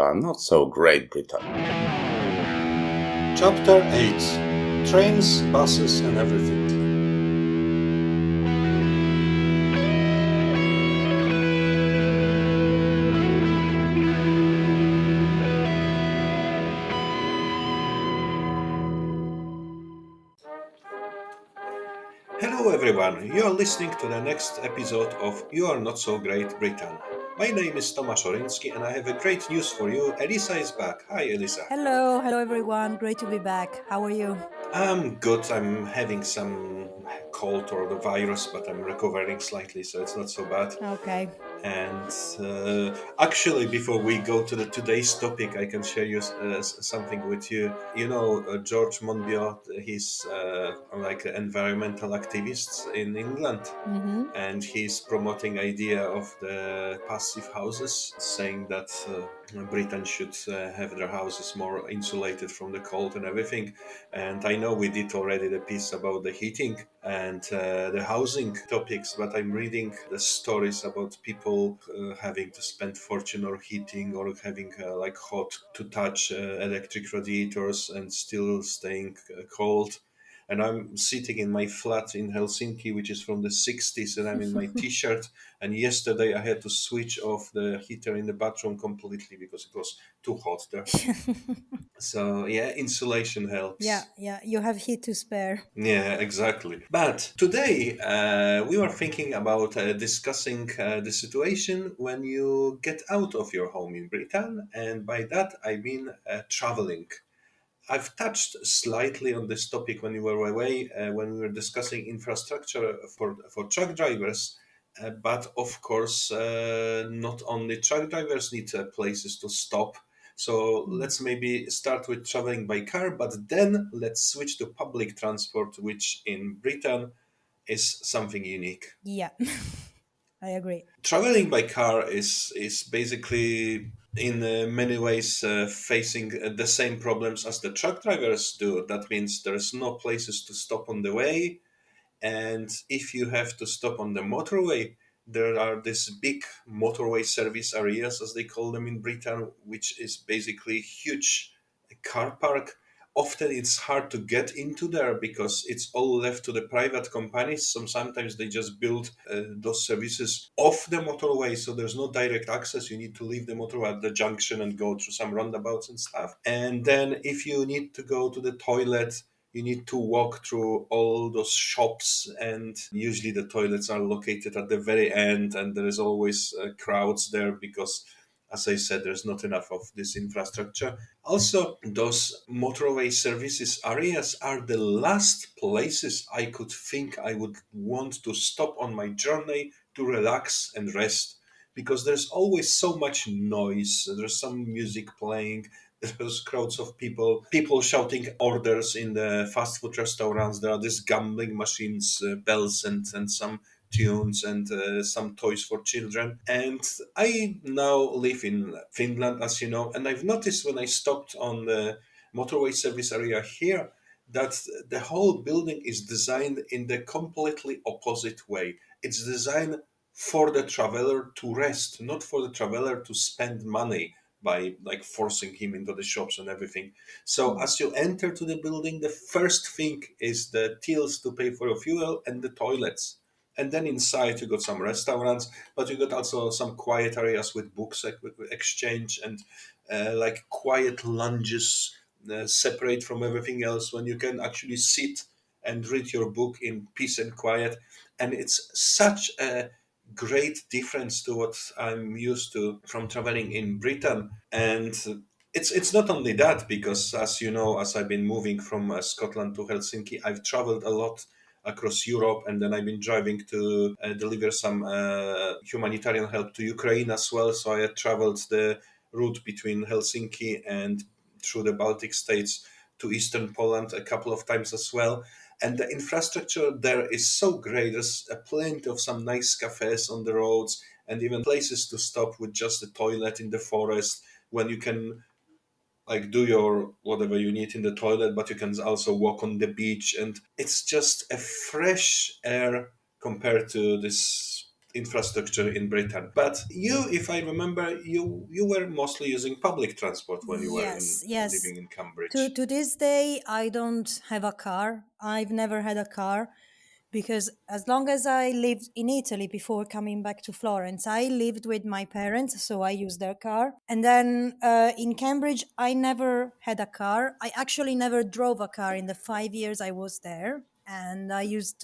your not so great Britain. Chapter 8: Trains, Buses and Everything. Hello everyone, you are listening to the next episode of You Are Not So Great Britain. My name is Tomasz Oryński and I have a great news for you. Elisa is back. Hi Elisa. Hello everyone. Great to be back. How are you? I'm good. I'm having some cold or the virus, but I'm recovering slightly, so it's not so bad. Okay. And actually, before we go to the today's topic, I can share you something with you. You know, George Monbiot, he's like an environmental activist in England, Mm-hmm. and he's promoting idea of the passive houses, saying that Britain should have their houses more insulated from the cold and everything. And I know we did already the piece about the heating and the housing topics, but I'm reading the stories about people having to spend fortune or heating or having like hot to touch electric radiators and still staying cold. And I'm sitting in my flat in Helsinki, which is from the 60s, and I'm in my t-shirt. And yesterday I had to switch off the heater in the bathroom completely because it was too hot there. So yeah, insulation yeah, helps. yeah. You have heat to spare. Yeah, exactly. But today we were thinking about discussing the situation when you get out of your home in Britain, and by that I mean traveling. I've touched slightly on this topic when you were away, when we were discussing infrastructure for truck drivers. But of course, not only truck drivers need places to stop. So Mm. let's maybe start with traveling by car, but then let's switch to public transport, which in Britain is something unique. Yeah, I agree. Traveling by car is basically in many ways facing the same problems as the truck drivers do. That means there's no places to stop on the way, and if you have to stop on the motorway, there are these big motorway service areas, as they call them in Britain, which is basically huge car park. Often it's hard to get into there because it's all left to the private companies. Sometimes they just build those services off the motorway, so there's no direct access. You need to leave the motorway at the junction and go through some roundabouts and stuff. And then if you need to go to the toilet, you need to walk through all those shops, and usually the toilets are located at the very end, and there is always crowds there because, as I said, there's not enough of this infrastructure. Also, those motorway services areas are the last places I could think I would want to stop on my journey to relax and rest, because there's always so much noise. There's some music playing, there's crowds of people shouting orders in the fast food restaurants. There are these gambling machines, bells, and some tunes and some toys for children. And I now live in Finland, as you know, and I've noticed when I stopped on the motorway service area here that the whole building is designed in the completely opposite way. It's designed for the traveler to rest, not for the traveler to spend money by like forcing him into the shops and everything. So Mm. as you enter to the building, the first thing is the tills to pay for your fuel and the toilets. And then inside you got some restaurants, but you got also some quiet areas with books exchange and like quiet lounges separate from everything else when you can actually sit and read your book in peace and quiet. And it's such a great difference to what I'm used to from traveling in Britain. And it's not only that, because as you know, as I've been moving from Scotland to Helsinki, I've traveled a lot across Europe, and then I've been driving to deliver some humanitarian help to Ukraine as well. So I had traveled the route between Helsinki and through the Baltic states to eastern Poland a couple of times as well. And the infrastructure there is so great. There's plenty of some nice cafes on the roads, and even places to stop with just a toilet in the forest, when you can like do your whatever you need in the toilet, but you can also walk on the beach, and it's just a fresh air compared to this infrastructure in Britain. But you, if I remember, you were mostly using public transport when you were in Yes, yes. living in To Cambridge. to this day, I don't have a car. I've never had a car because as long as I lived in Italy before coming back to Florence, I lived with my parents, so I used their car. And then in Cambridge, I never had a car. I actually never drove a car in the 5 years I was there, and I used.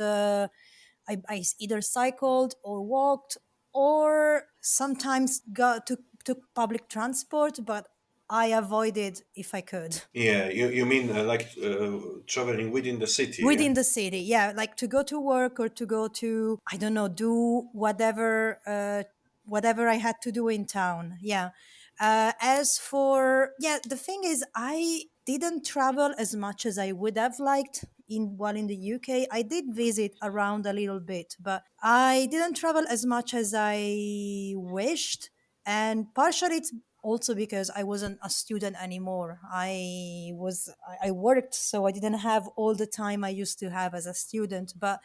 I either cycled or walked or sometimes took public transport, but I avoided if I could. Yeah, you mean like traveling within the city, yeah? Within the city, yeah, like to go to work or to go to, I don't know, do whatever I had to do in town. Yeah. As for, yeah, the thing is, I didn't travel as much as I would have liked in the UK. I did visit around a little bit, but I didn't travel as much as I wished. And partially it's also because I wasn't a student anymore. I worked, so I didn't have all the time I used to have as a student. But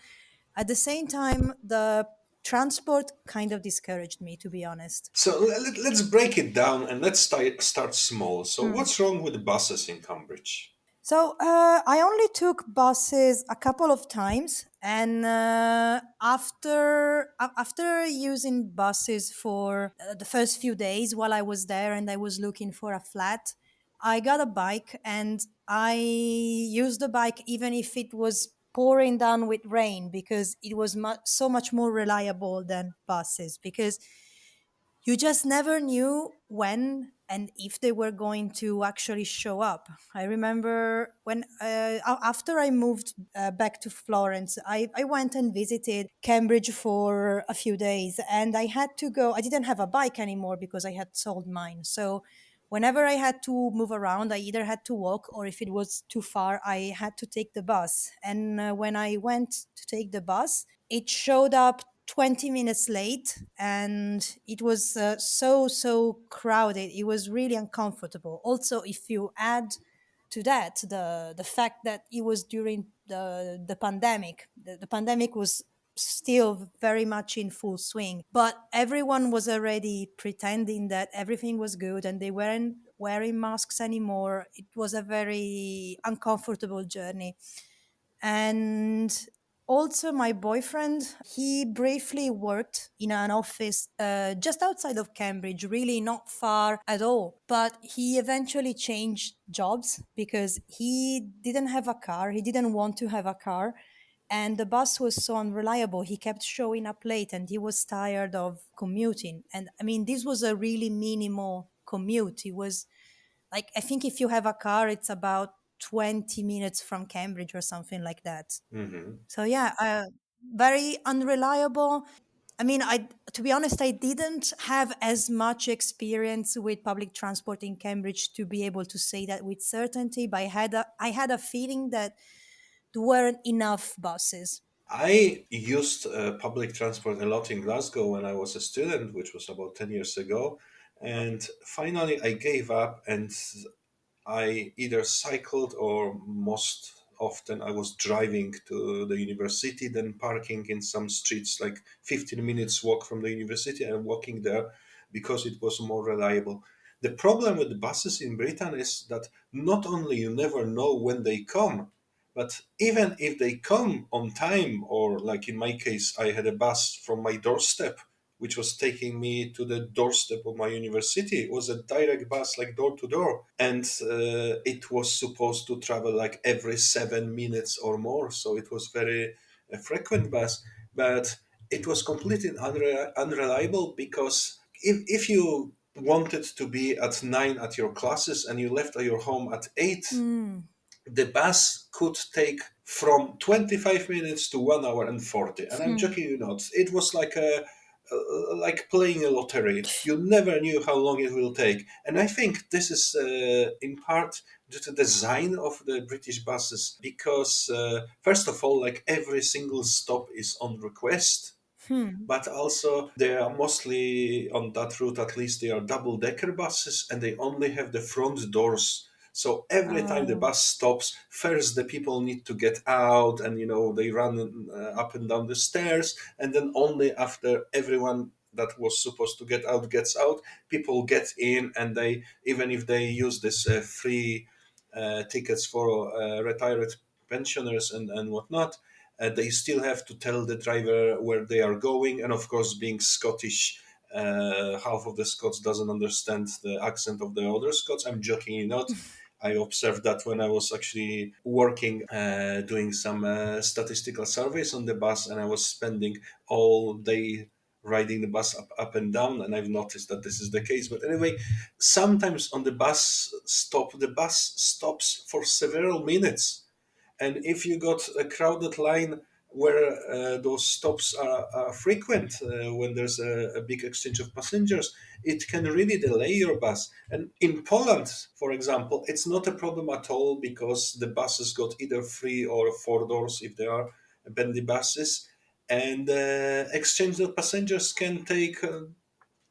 at the same time, the transport kind of discouraged me, to be honest. So let's break it down and let's start small. So Hmm. what's wrong with the buses in Cambridge? So I only took buses a couple of times, and after using buses for the first few days while I was there, and I was looking for a flat, I got a bike, and I used the bike even if it was pouring down with rain because it was so much more reliable than buses because you just never knew when and if they were going to actually show up. I remember when after I moved back to Florence, I went and visited Cambridge for a few days, and I had to go. I didn't have a bike anymore because I had sold mine. So whenever I had to move around, I either had to walk, or if it was too far, I had to take the bus. And when I went to take the bus, it showed up 20 minutes late, and it was so crowded. It was really uncomfortable. Also, if you add to that the fact that it was during the pandemic, the pandemic was still very much in full swing, but everyone was already pretending that everything was good and they weren't wearing masks anymore. It was a very uncomfortable journey. And also, my boyfriend, he briefly worked in an office just outside of Cambridge, really not far at all. But he eventually changed jobs because he didn't have a car. He didn't want to have a car. And the bus was so unreliable. He kept showing up late and he was tired of commuting. And I mean, this was a really minimal commute. It was like, I think if you have a car, it's about 20 minutes from Cambridge or something like that. Hmm. So yeah, very unreliable. I mean, to be honest, I didn't have as much experience with public transport in Cambridge to be able to say that with certainty, but I had a feeling that there weren't enough buses. I used public transport a lot in Glasgow when I was a student, which was about 10 years ago. And finally, I gave up and I either cycled or most often I was driving to the university, then parking in some streets like 15 minutes walk from the university and walking there because it was more reliable. The problem with the buses in Britain is that not only you never know when they come, but even if they come on time, or like in my case, I had a bus from my doorstep which was taking me to the doorstep of my university. It was a direct bus, like door to door, and it was supposed to travel like every 7 minutes or more. So it was very frequent bus, but it was completely unreliable because if you wanted to be at 9 at your classes and you left your home at 8, Hmm. the bus could take from 25 minutes to 1 hour and 40, and I'm Hmm. joking you not, it was like a like playing a lottery. You never knew how long it will take, and I think this is in part due to the design of the British buses, because first of all, like every single stop is on request, Hmm. but also they are mostly on that route, at least they are double decker buses and they only have the front doors So every time the Oh. bus stops, first the people need to get out, and they run up and down the stairs, and then only after everyone that was supposed to get out gets out, people get in, and they, even if they use this free tickets for retired pensioners and whatnot, they still have to tell the driver where they are going. And of course, being Scottish, half of the Scots doesn't understand the accent of the other Scots. I'm joking not. I observed that when I was actually working, doing some statistical surveys on the bus, and I was spending all day riding the bus up and down, and I've noticed that this is the case. But anyway, sometimes on the bus stop, the bus stops for several minutes, and if you got a crowded line where those stops are frequent, when there's a big exchange of passengers, it can really delay your bus. And in Poland, for example, it's not a problem at all, because the buses got either three or four doors if they are bendy buses, and exchange of passengers can take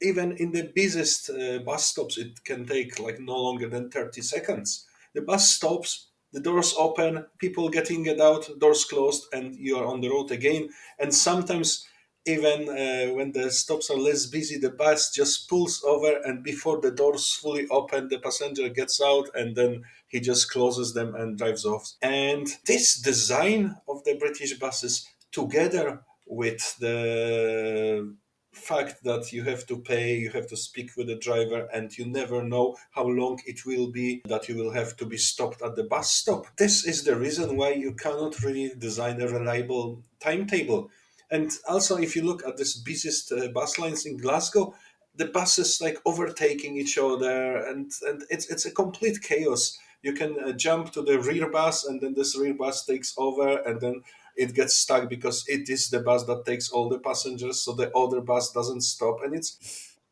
even in the busiest bus stops, it can take like no longer than 30 seconds. The bus stops, the doors open, people getting it out, doors closed, and you are on the road again. And sometimes, even when the stops are less busy, the bus just pulls over, and before the doors fully open, the passenger gets out, and then he just closes them and drives off. And this design of the British buses, together with the fact that you have to pay, you have to speak with the driver, and you never know how long it will be that you will have to be stopped at the bus stop. This is the reason why you cannot really design a reliable timetable. And also, if you look at this busiest bus lines in Glasgow, the buses like overtaking each other, and it's a complete chaos. You can jump to the rear bus, and then this rear bus takes over, and then it gets stuck because it is the bus that takes all the passengers, so the other bus doesn't stop, and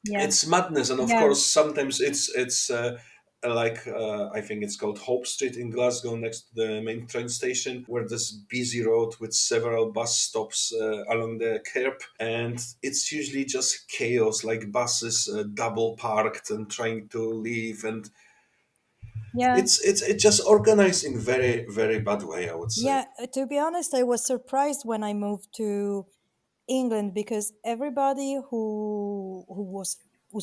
Yeah. it's madness. And of Yeah. course, sometimes it's I think it's called Hope Street in Glasgow, next to the main train station, where this busy road with several bus stops along the curb, and it's usually just chaos, like buses double parked and trying to leave, and Yeah. it's just organized in very very bad way, I would say. Yeah, to be honest, I was surprised when I moved to England because everybody who's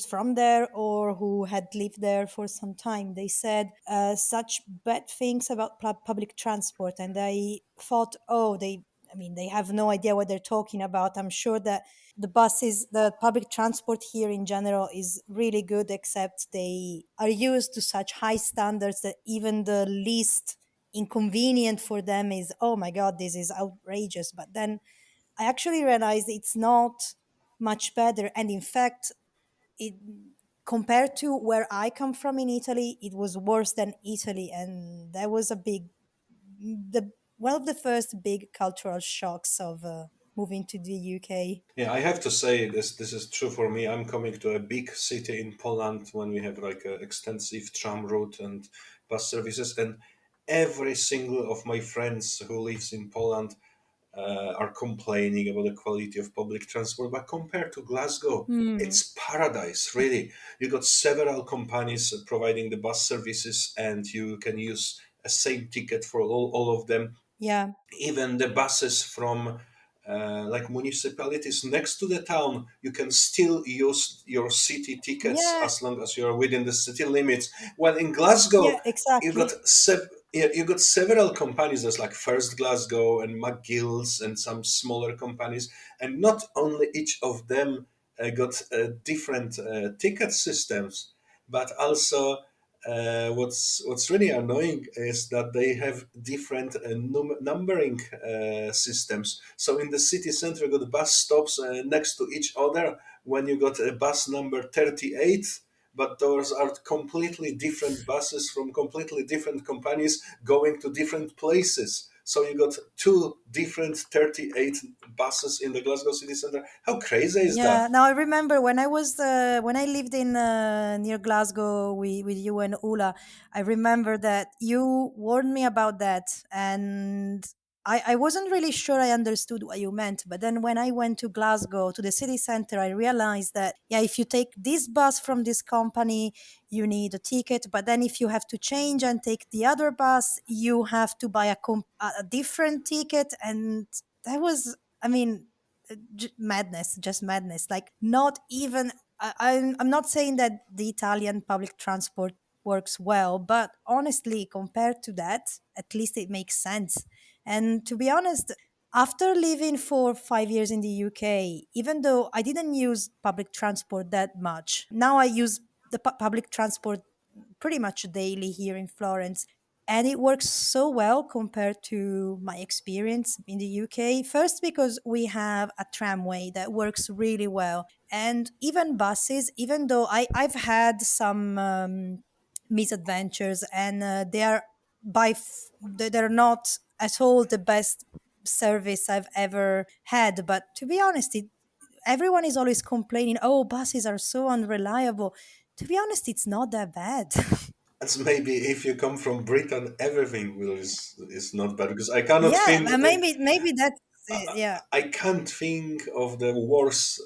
from there or who had lived there for some time, they said such bad things about public transport, and I thought, oh, I mean, they have no idea what they're talking about. I'm sure that the public transport here in general is really good, except they are used to such high standards that even the least inconvenient for them is, oh my God, this is outrageous. But then I actually realized it's not much better. And in fact, it, compared to where I come from in Italy, it was worse than Italy. And that was the one of the first big cultural shocks of moving to the UK. Yeah, I have to say this is true for me. I'm coming to a big city in Poland when we have like an extensive tram route and bus services, and every single of my friends who lives in Poland are complaining about the quality of public transport. But compared to Glasgow, Hmm. it's paradise, really. You got several companies providing the bus services, and you can use a same ticket for all of them. Yeah. Even the buses from like municipalities next to the town, you can still use your city tickets Yeah. as long as you are within the city limits. Well, in Glasgow, Yeah, you got exactly. yeah, you got several companies. There's like First Glasgow and McGill's and some smaller companies, and not only each of them got different ticket systems, but also what's really annoying is that they have different numbering systems. So in the city center, you got bus stops next to each other. When you got a bus number 38, but those are completely different buses from completely different companies going to different places. So you got two different 38 buses in the Glasgow city center. How crazy is Yeah, that? now I remember when I lived in near Glasgow with you and Ula. I remember that you warned me about that, and I wasn't really sure I understood what you meant. But then when I went to Glasgow, to the city center, I realized that, yeah, if you take this bus from this company, you need a ticket. But then if you have to change and take the other bus, you have to buy a different ticket. And that was, I mean, madness, just madness. Like, not even, I'm not saying that the Italian public transport works well, but honestly, compared to that, at least it makes sense. And to be honest, after living for 5 years in the UK, even though I didn't use public transport that much, now I use the public transport pretty much daily here in Florence. And it works so well compared to my experience in the UK. First, because we have a tramway that works really well. And even buses, even though I've had some misadventures, and they're not at all the best service I've ever had. But to be honest, everyone is always complaining, oh, buses are so unreliable. To be honest, it's not that bad. That's maybe if you come from Britain, everything will is not bad because I cannot Yeah, think. but maybe that's it. Yeah. I can't think of the worst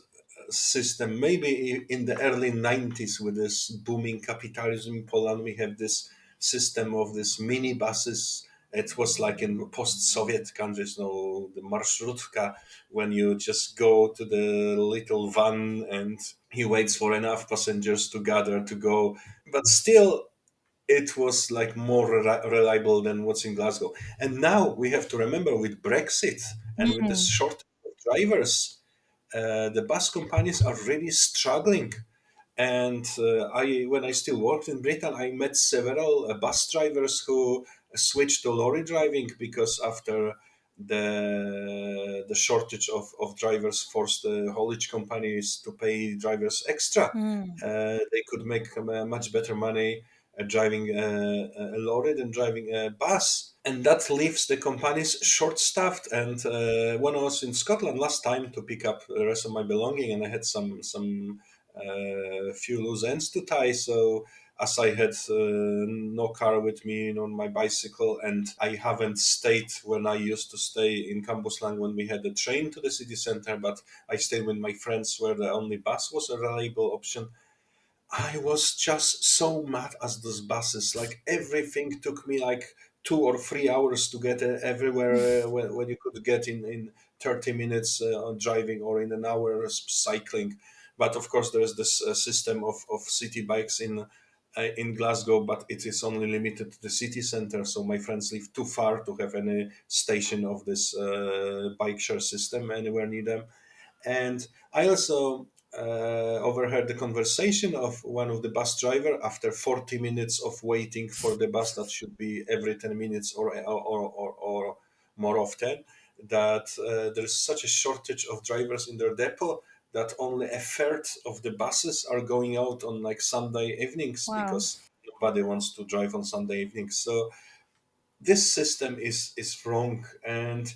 system. Maybe in the early 90s, with this booming capitalism in Poland, we have this system of this minibuses. It was like in post-Soviet countries, the marshrutka, when you just go to the little van and he waits for enough passengers to gather to go. But still, it was like more reliable than what's in Glasgow. And now we have to remember, with Brexit and with the Mm. shortage of drivers, the bus companies are really struggling. And when I still worked in Britain, I met several bus drivers who switched to lorry driving because after the shortage of drivers forced the haulage companies to pay drivers extra. Mm. They could make much better money driving a lorry than driving a bus, and that leaves the companies short-staffed. And when I was in Scotland last time to pick up the rest of my belonging, and I had some few loose ends to tie. So as I had no car with me on my bicycle, and I haven't stayed when I used to stay in Cambuslang when we had a train to the city center, but I stayed with my friends where the only bus was a reliable option. I was just so mad as those buses. Like, everything took me like 2 or 3 hours to get everywhere when you could get in 30 minutes on driving, or in an hour cycling. But of course, there is this system of city bikes in Glasgow, but it is only limited to the city center. So my friends live too far to have any station of this bike share system anywhere near them. And I also overheard the conversation of one of the bus driver after 40 minutes of waiting for the bus that should be every 10 minutes or more often, that there's such a shortage of drivers in their depot that only a third of the buses are going out on like Sunday evenings, Wow. because nobody wants to drive on Sunday evenings. So this system is wrong. And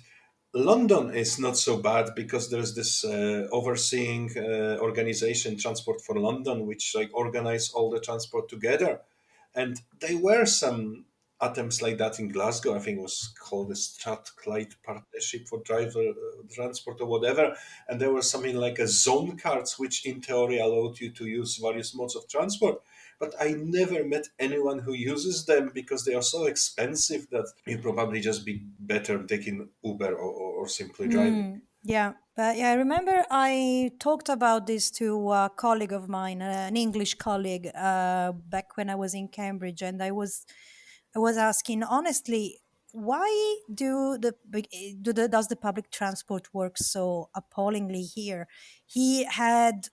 London is not so bad because there's this overseeing organization, Transport for London, which like organize all the transport together. And there were some attempts like that in Glasgow. I think it was called the Strathclyde Partnership for Driver Transport or whatever. And there was something like a zone cards, which in theory allowed you to use various modes of transport. But I never met anyone who uses them because they are so expensive that you probably just be better taking Uber or simply driving. Mm, yeah, but yeah, I remember I talked about this to a colleague of mine, an English colleague, back when I was in Cambridge, and I was asking honestly, why does the public transport work so appallingly here? He had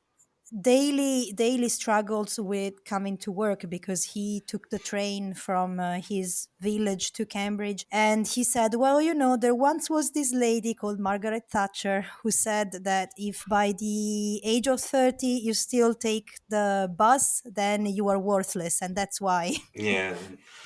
daily struggles with coming to work because he took the train from his village to Cambridge, and he said, well, there once was this lady called Margaret Thatcher who said that if by the age of 30 you still take the bus, then you are worthless, and that's why. Yeah,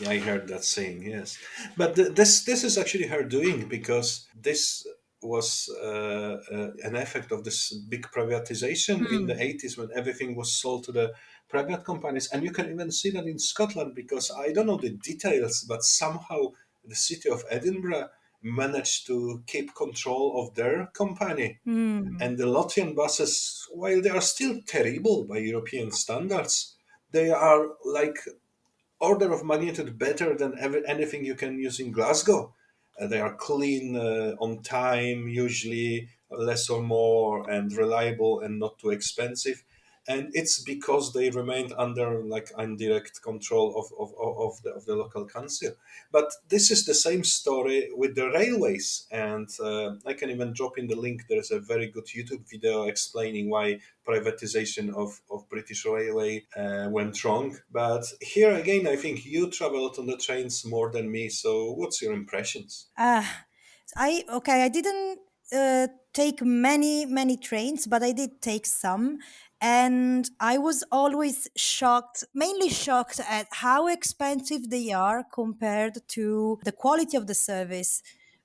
yeah, I heard that saying. Yes, but this is actually her doing, because this was an effect of this big privatization in the Hmm. 80s, when everything was sold to the private companies. And you can even see that in Scotland, because I don't know the details, but somehow the city of Edinburgh managed to keep control of their company. Mm. And the Latvian buses, while they are still terrible by European standards, they are like order of magnitude better than anything you can use in Glasgow. They are clean, on time, usually less or more, and reliable and not too expensive. And it's because they remained under like indirect control of the local council. But this is the same story with the railways. And I can even drop in the link. There's a very good YouTube video explaining why privatization of British Railway went wrong. But here again, I think you traveled on the trains more than me. So what's your impressions? Ah, I didn't take many trains, but I did take some, and I was always shocked, mainly shocked at how expensive they are compared to the quality of the service.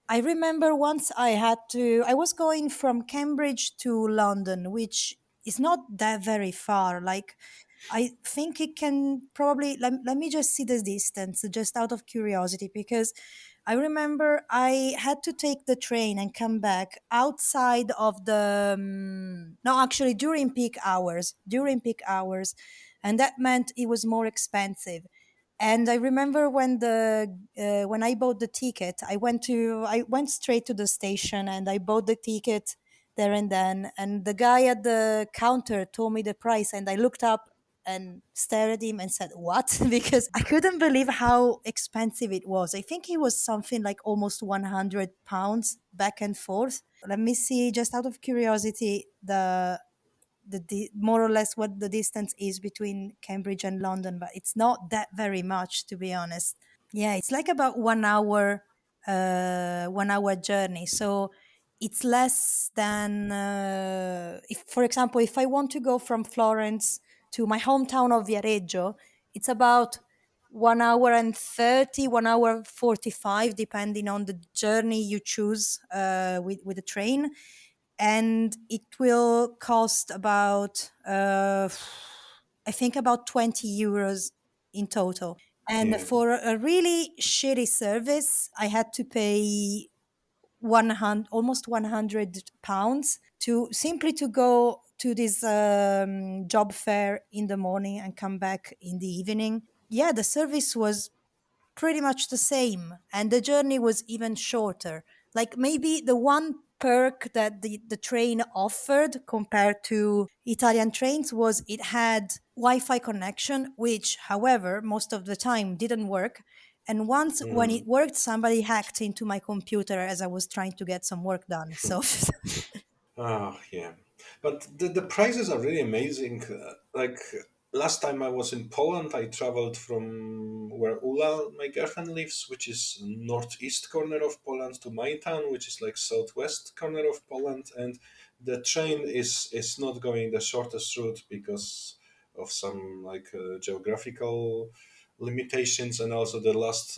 I remember once I was going from Cambridge to London, which is not that very far. Like, I think it can probably, let me just see the distance, just out of curiosity, because I remember I had to take the train and come back outside of the, no, actually during peak hours. And that meant it was more expensive. And I remember when I bought the ticket, I went straight to the station and I bought the ticket there and then. And the guy at the counter told me the price, and I looked up and stared at him and said, "What?" Because I couldn't believe how expensive it was. I think it was something like almost £100 back and forth. Let me see, just out of curiosity, more or less what the distance is between Cambridge and London, but it's not that very much, to be honest. Yeah, it's like about 1 hour, 1 hour journey. So it's less than, if, for example, if I want to go from Florence to my hometown of Viareggio, it's about 1 hour and 30, 1 hour 45, depending on the journey you choose with the train. And it will cost about, I think, about €20 in total. And Yeah. for a really shitty service, I had to pay 100, almost £100 to simply to go to this job fair in the morning and come back in the evening. Yeah, the service was pretty much the same, and the journey was even shorter. Like, maybe the one perk that the train offered compared to Italian trains was it had Wi-Fi connection, which, however, most of the time didn't work. And once, when Mm. it worked, somebody hacked into my computer as I was trying to get some work done. So Oh, yeah. But the prices are really amazing. Like last time I was in Poland, I traveled from where Ula, my girlfriend, lives, which is northeast corner of Poland, to my town, which is like southwest corner of Poland. And the train is not going the shortest route because of some like geographical limitations, and also the last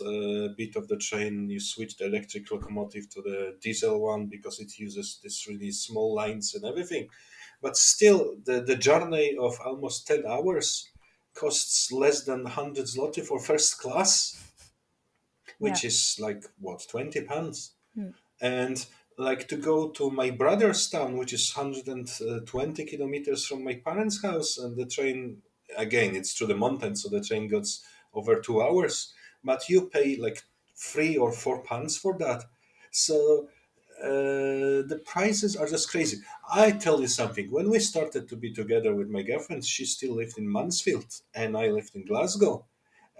bit of the train you switch the electric locomotive to the diesel one because it uses this really small lines and everything. But still, the journey of almost 10 hours costs less than 100 zloty for first class, yeah. which is like what, £20. Hmm. And like to go to my brother's town, which is 120 kilometers from my parents' house, and the train, again, it's through the mountains, so the train goes over 2 hours, but you pay like £3 or £4 for that. So the prices are just crazy. I tell you something, when we started to be together with my girlfriend, she still lived in Mansfield and I lived in Glasgow.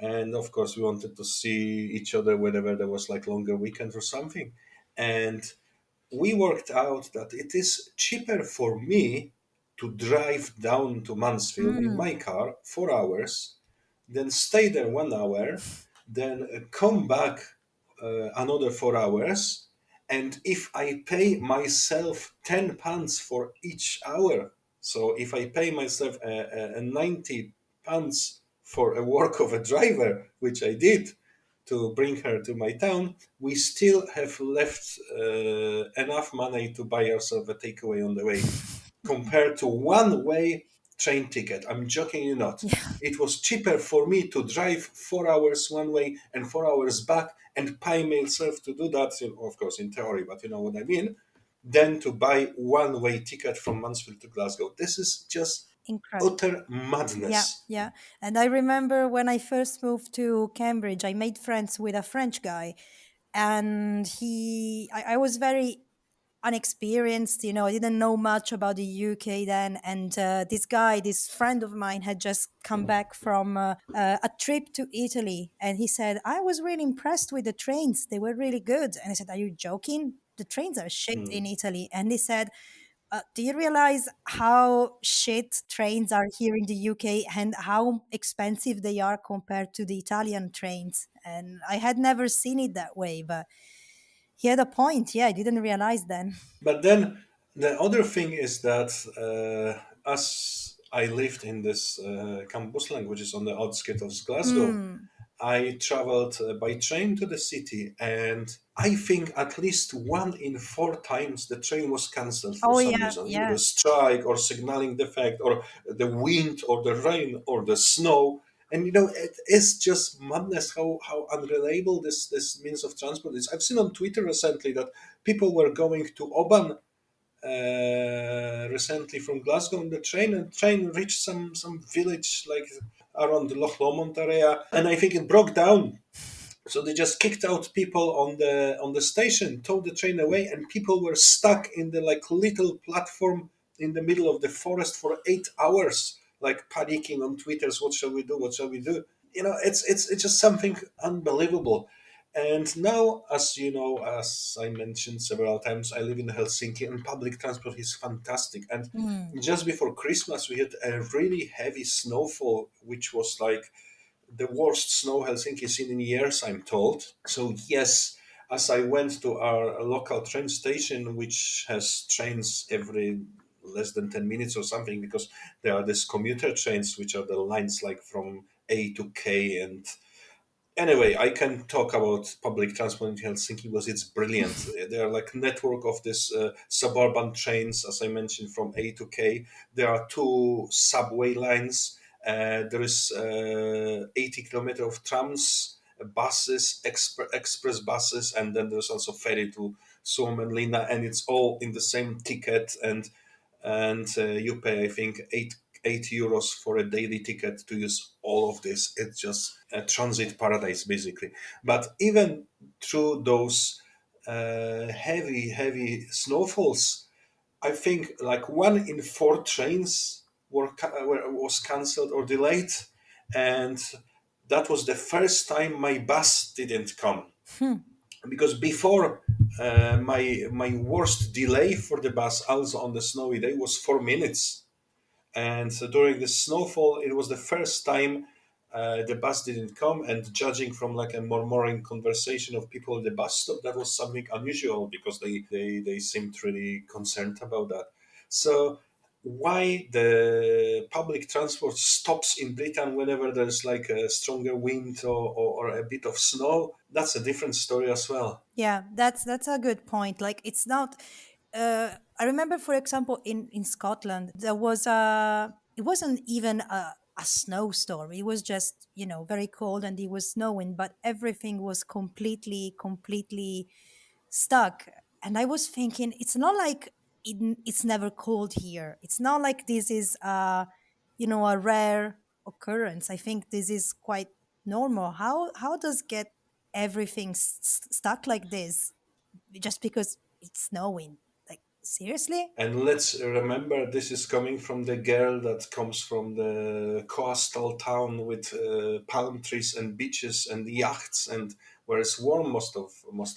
And of course we wanted to see each other whenever there was like longer weekend or something. And we worked out that it is cheaper for me to drive down to Mansfield in Mm. my car 4 hours, then stay there 1 hour, then come back another 4 hours. And if I pay myself £10 for each hour, so if I pay myself £90 for a work of a driver, which I did to bring her to my town, we still have left enough money to buy ourselves a takeaway on the way compared to one way train ticket. I'm joking you not. Yeah. It was cheaper for me to drive 4 hours one way and 4 hours back and pay myself to do that, of course, in theory, but you know what I mean, than to buy one-way ticket from Mansfield to Glasgow. This is just Incredible. utter Yeah, madness. yeah. And I remember when I first moved to Cambridge, I made friends with a French guy, and I was very unexperienced. I didn't know much about the UK then. And this guy, this friend of mine, had just come back from a trip to Italy. And he said, I was really impressed with the trains. They were really good. And I said, Are you joking? The trains are shit in Italy. And he said, Do you realize how shit trains are here in the UK and how expensive they are compared to the Italian trains? And I had never seen it that way, but he had a point. Yeah, I didn't realize then. But then the other thing is that as I lived in this Cambuslang, which is on the outskirts of Glasgow, Hmm. I traveled by train to the city, and I think at least 1 in 4 times the train was cancelled for Oh, some yeah, reason, yeah. either strike or signaling defect, or the wind, or the rain, or the snow. And it is just madness how unreliable this means of transport is. I've seen on Twitter recently that people were going to Oban recently from Glasgow on the train, and train reached some village like around the Loch Lomond area, and I think it broke down. So they just kicked out people on the station, towed the train away, and people were stuck in the like little platform in the middle of the forest for 8 hours, like panicking on Twitters. What shall we do? What shall we do? It's just something unbelievable. And now, as you know, as I mentioned several times, I live in Helsinki, and public transport is fantastic. And Hmm. just before Christmas, we had a really heavy snowfall, which was like the worst snow Helsinki seen in years, I'm told. So yes, as I went to our local train station, which has trains every less than 10 minutes or something, because there are these commuter trains, which are the lines like from A to K. And anyway, I can talk about public transport in Helsinki because it's brilliant. There are like network of this suburban trains, as I mentioned, from A to K. There are two subway lines. There is 80 kilometers of trams, buses, express buses, and then there's also ferry to Suomenlinna, and it's all in the same ticket. And you pay, I think, €8 for a daily ticket to use all of this. It's just a transit paradise, basically. But even through those heavy snowfalls, I think like 1 in 4 trains was cancelled or delayed, and that was the first time my bus didn't come, Hmm. because before my worst delay for the bus also on the snowy day was 4 minutes. And so during the snowfall, it was the first time the bus didn't come. And judging from like a murmuring conversation of people at the bus stop, that was something unusual, because they seemed really concerned about that. So why the public transport stops in Britain whenever there's like a stronger wind, or a bit of snow, that's a different story as well. Yeah, that's a good point. Like it's not. I remember, for example, in Scotland, there was a. It wasn't even a snowstorm. It was just very cold and it was snowing, but everything was completely stuck. And I was thinking, it's not like it's never cold here. It's not like this is a rare occurrence. I think this is quite normal. How does get everything stuck like this just because it's snowing? Like seriously? And let's remember, this is coming from the girl that comes from the coastal town with palm trees and beaches and yachts, and where it's warm most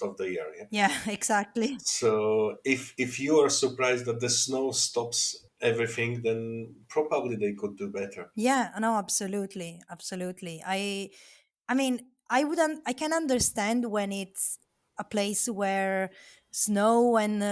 of the year. Yeah? Yeah, exactly. So if you are surprised that the snow stops everything, then probably they could do better. Yeah, no, absolutely, absolutely. I mean, I can understand when it's a place where snow and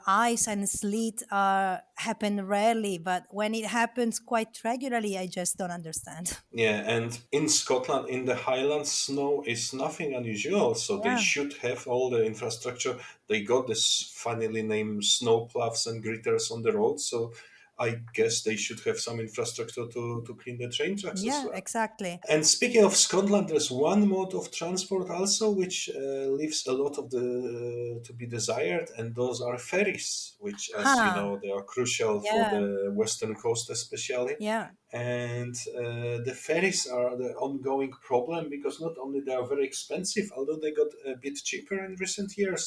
ice and sleet happen rarely, but when it happens quite regularly, I just don't understand. Yeah, and in Scotland, in the Highlands, snow is nothing unusual, so they Yeah. should have all the infrastructure. They got this funnily named snow plows and gritters on the road, so I guess they should have some infrastructure to clean the train tracks as Yeah, well. exactly. And speaking of Scotland, there's one mode of transport also which leaves a lot of the to be desired, and those are ferries, which, as you Huh. know, they are crucial for Yeah. the western coast, especially. Yeah. And the ferries are the ongoing problem because not only they are very expensive, although they got a bit cheaper in recent years,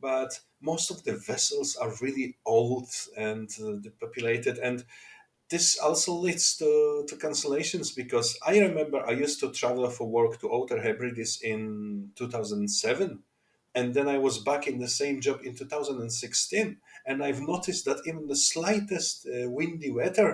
but most of the vessels are really old and depopulated, and this also leads to cancellations because I remember I used to travel for work to Outer Hebrides in 2007, and then I was back in the same job in 2016, and I've noticed that even the slightest windy weather,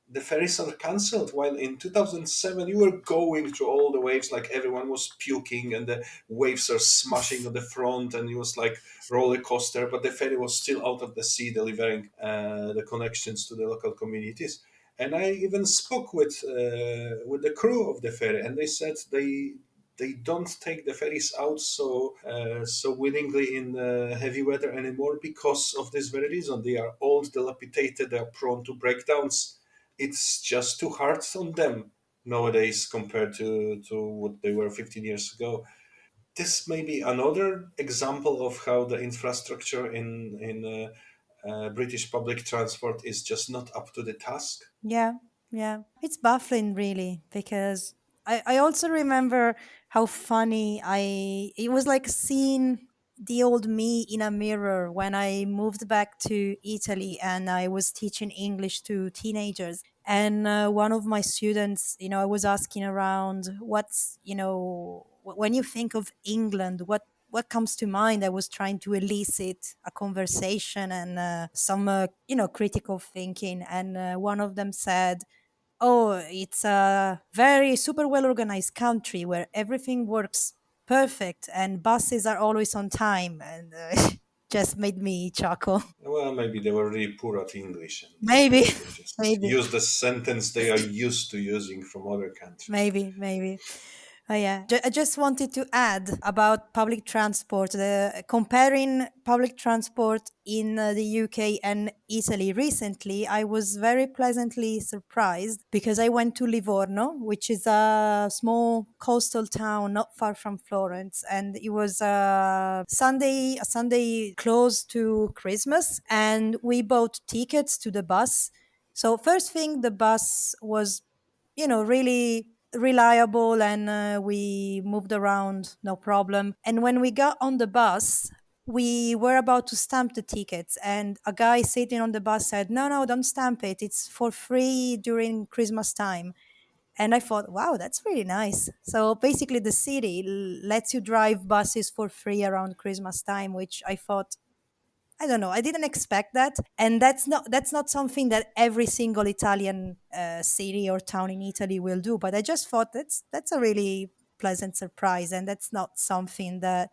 the ferries are cancelled. While in 2007 you were going through all the waves like everyone was puking and the waves are smashing on the front and it was like roller coaster, but the ferry was still out of the sea delivering the connections to the local communities. And I even spoke with the crew of the ferry, and they said they don't take the ferries out so willingly in heavy weather anymore because of this very reason. They are old, dilapidated, they are prone to breakdowns. It's just too hard on them nowadays compared to what they were 15 years ago. This may be another example of how the infrastructure in British public transport is just not up to the task. Yeah, yeah. It's baffling really because I also remember how funny it was like seeing the old me in a mirror when I moved back to Italy and I was teaching English to teenagers. And one of my students, I was asking around what's, when you think of England, what comes to mind. I was trying to elicit a conversation and some critical thinking, and one of them said, oh, it's a very super well organized country where everything works perfect and buses are always on time, and just made me chuckle. Well, maybe they were really poor at English and Maybe. they just Maybe. used the sentence they are used to using from other countries. Maybe. Yeah. I just wanted to add about public transport, comparing public transport in the UK and Italy recently. I was very pleasantly surprised because I went to Livorno, which is a small coastal town not far from Florence, and it was a Sunday close to Christmas, and we bought tickets to the bus. So first thing, the bus was really reliable, and we moved around no problem. And when we got on the bus, we were about to stamp the tickets, and a guy sitting on the bus said, no, don't stamp it, it's for free during Christmas time. And I thought, wow, that's really nice. So basically the city lets you drive buses for free around Christmas time, which I thought, I don't know. I didn't expect that, and that's not something that every single Italian city or town in Italy will do. But I just thought that's a really pleasant surprise, and that's not something that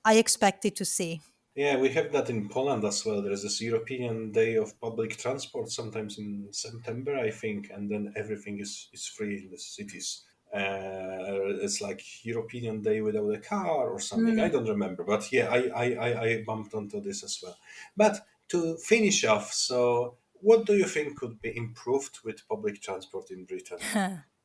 I expected to see. Yeah, we have that in Poland as well. There's this European Day of Public Transport, sometimes in September, I think, and then everything is free in the cities. It's like European Day without a car or something. I Mm. don't remember, but yeah, I bumped onto this as well. But to finish off, so what do you think could be improved with public transport in Britain?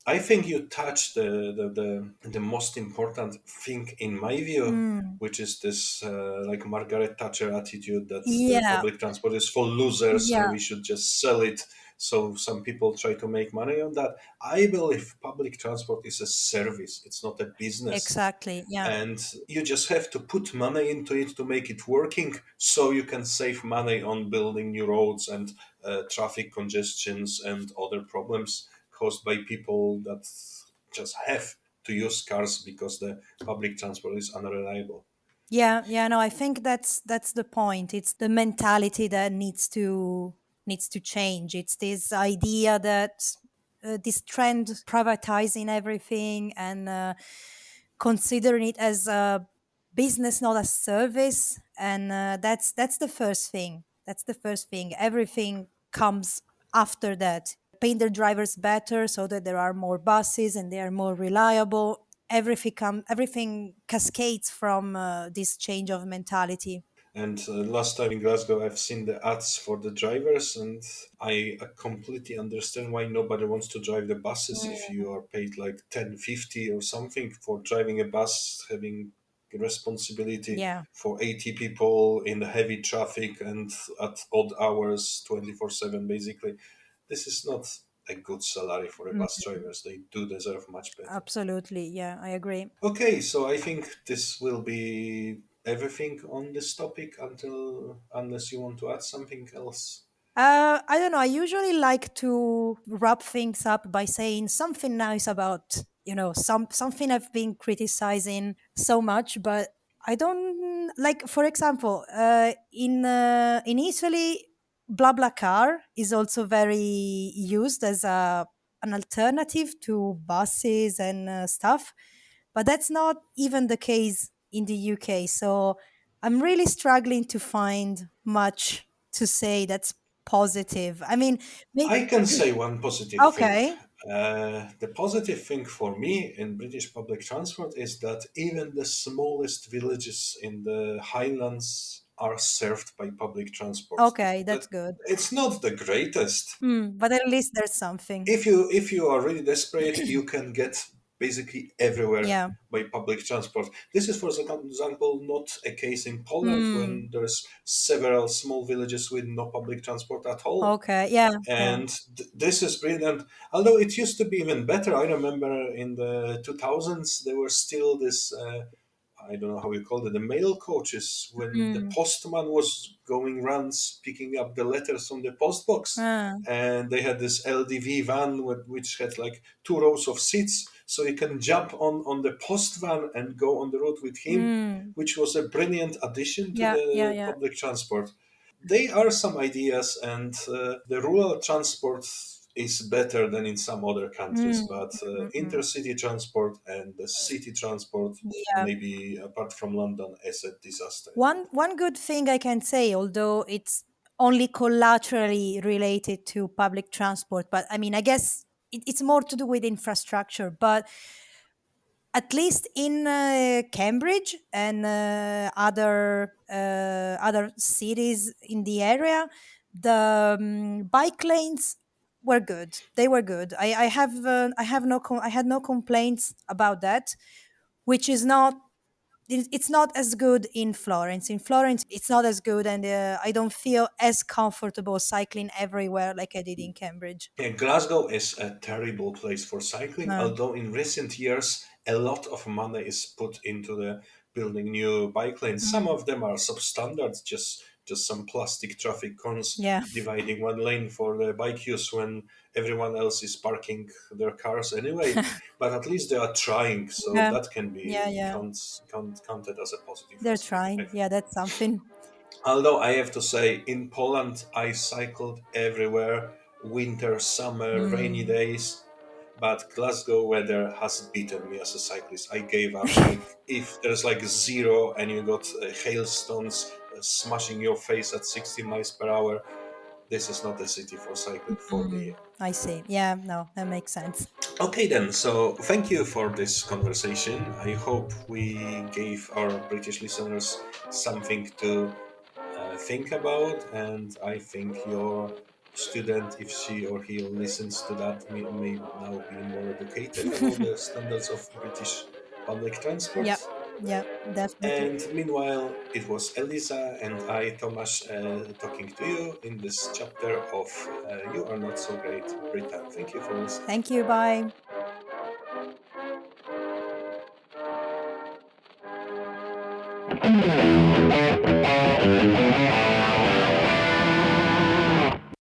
I think you touched the most important thing in my view, Mm. which is this like Margaret Thatcher attitude that the Yeah, public transport is for losers and yeah, we should just sell it. So some people try to make money on that. I believe public transport is a service; it's not a business, exactly. Yeah. and you just have to put money into it to make it working so you can save money on building new roads and traffic congestions and other problems caused by people that just have to use cars because the public transport is unreliable. Yeah, no, I think that's the point. It's the mentality that needs to change. It's this idea that this trend privatizing everything and considering it as a business, not a service, and that's the first thing. That's the first thing. Everything comes after that. Paint their drivers better so that there are more buses and they are more reliable. Everything cascades from this change of mentality. And last time in Glasgow, I've seen the ads for the drivers, and I completely understand why nobody wants to drive the buses if you are paid like 10.50 or something for driving a bus, having responsibility Yeah. for 80 people in the heavy traffic and at odd hours, 24/7, basically. This is not a good salary for a bus Mm, drivers. They do deserve much better. absolutely. Yeah, I agree. Okay, so I think this will be everything on this topic until unless you want to add something else. I don't know. I usually like to wrap things up by saying something nice about, something I've been criticizing so much, but I don't like. For example, in Italy, BlaBlaCar is also very used as an alternative to buses and stuff, but that's not even the case in the UK. So I'm really struggling to find much to say that's positive. I mean, maybe, I can say one positive thing. okay, The positive thing for me in British public transport is that even the smallest villages in the Highlands are served by public transport. okay, that's That good. it's not the greatest, But at least there's something. if you are really desperate, you can get basically everywhere Yeah. by public transport. This is, for example, not a case in Poland Hmm. when there's several small villages with no public transport at all. Okay. Yeah. Yeah. And this is brilliant. Although it used to be even better. I remember in the 2000s there were still this. I don't know how you call it, the mail coaches, when the Hmm. postman was going runs picking up the letters from the post box. Ah. And they had this LDV van which had like two rows of seats, so you can jump on the post van and go on the road with him, Hmm. which was a brilliant addition to Yeah. Yeah. the Yeah. public transport. They are some ideas, and the rural transport is better than in some other countries, Hmm. but Mm-mm. intercity transport and the city transport, Yeah. maybe apart from London, is a disaster indeed. One good thing I can say, although it's only collaterally related to public transport, but I mean, I guess it's more to do with infrastructure. But at least in Cambridge and other cities in the area, the bike lanes were good. They were good. I had no complaints about that, which is not. It's not as good in Florence. In Florence, it's not as good, and I don't feel as comfortable cycling everywhere like I did in Cambridge. Yeah, Glasgow is a terrible place for cycling, Uh, although in recent years a lot of money is put into the building new bike lanes. Some mm, of them are substandard, just some plastic traffic cones yeah, dividing one lane for the bike use when everyone else is parking their cars anyway. But at least they are trying, so yeah, that can yeah, be yeah. counted as a positive They're aspect, I trying. think. Yeah, that's something. Although I have to say, in Poland, I cycled everywhere, winter, summer, rainy Mm. days. But Glasgow weather has beaten me as a cyclist. I gave up. Like, if there's like zero and you got hailstones smashing your face at 60 miles per hour, this is not a city for cycling for me. I see. Yeah, no, that makes sense. Okay, then. So, thank you for this conversation. I hope we gave our British listeners something to think about, and I think your student, if she or he listens to that, may now be more educated about the standards of British public transport. Yep, yep, definitely. And meanwhile, it was Elisa and I, Tomasz, talking to you in this chapter of You Are Not So Great Britain. Thank you for listening. Thank you. Bye.